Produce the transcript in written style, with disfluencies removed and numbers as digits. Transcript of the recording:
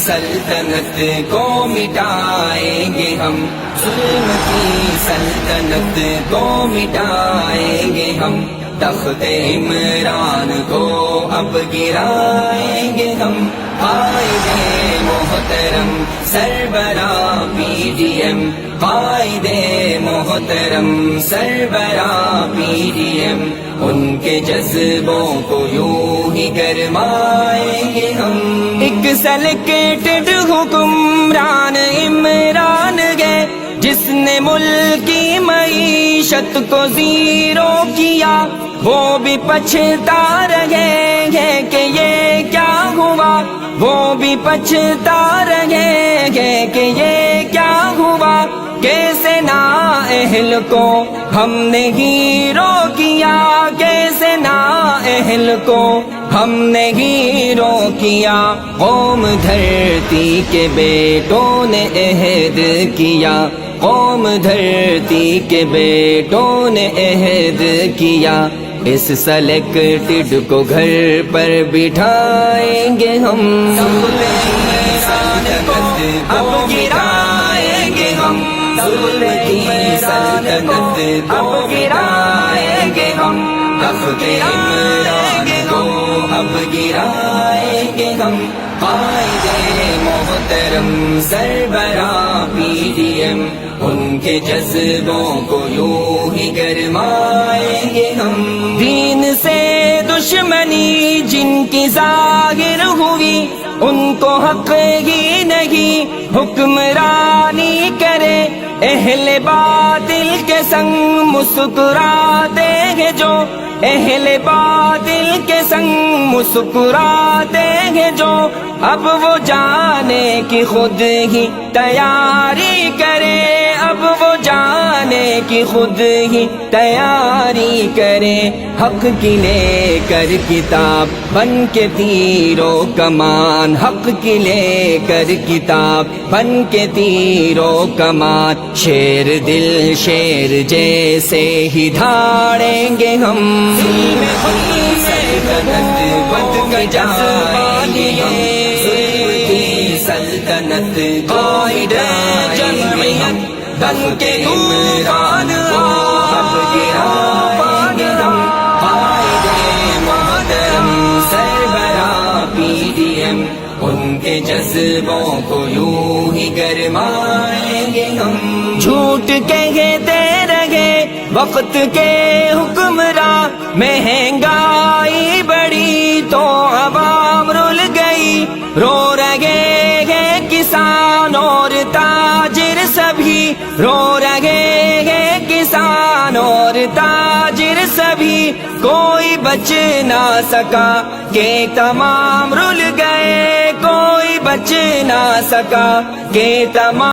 سلطنت کو مٹائیں گے ہم، ظلم کی سلطنت کو مٹائیں گے ہم، تخت عمران کو اب گرائیں گے ہم، قائد محترم سربراہ پی ڈی ایم، قائد محترم سربراہ پی ڈی ایم، ان کے جذبوں کو یوں ہی گرمائیں گے ہم۔ ایک سلیکٹڈ حکمران عمران گئے جس نے ملک کی معیشت کو زیرو کیا، وہ بھی پچھتا رہے گے کہ یہ کیا ہوا، وہ بھی پچھتا رہے گے کہ یہ کیا ہوا، کیسے نااہل کو ہم نے ہیرو کیا، کیسے نااہل کو ہم نے ہیرو کیا، قوم دھرتی کے بیٹوں نے عہد کیا، قوم دھرتی کے بیٹوں نے عہد کیا، اس سلیکٹڈ کو گھر پر بٹھائیں گے ہم، اب گرائیں گے ہم، ظلم کی سلطنت کو گرائیں گے ہم، تخت عمران کو اب گرائیں گے ہم، قائد محترم سربراہ پی ڈی ایم، ان کے جذبوں کو یوں ہی گرمائیں گے ہم۔ دین سے دشمنی جن کی ظاہر ہوئی، ان کو حق ہی نہیں حکمرانی کرے، اہل باطل کے سنگ مسکراتے ہیں جو، اہل باطل کے سنگ مسکراتے ہیں جو، اب وہ جانے کی خود ہی تیاری کرے، اب وہ جانے کی خود ہی تیاری کرے، حق کی لے کر کتاب بن کے تیرو کمان، حق کی لے کر کتاب بن کے تیرو کمان، شیر دل شیر جیسے ہی دھاڑیں گے ہم، سلطنت بن کے جائیں گے ہم، ظلم کی سلطنت قائد جمعیت بن کے عمران کو اب گرائیں گے ہم، قائد محترم سربراہ پی ڈی ایم، ان کے جذبوں کو یوں ہی گرمائیں گے ہم۔ جھوٹ کہتے رہے وقت کے حکمراں، مہنگائی بڑی تو عوام رل گئی، رو رہے ہیں کسان اور تاجر سبھی، رو رہے ہیں کسان اور تاجر سبھی، کوئی بچ نہ سکا کہ تمام رل گئے، کوئی بچ نہ سکا کہ تمام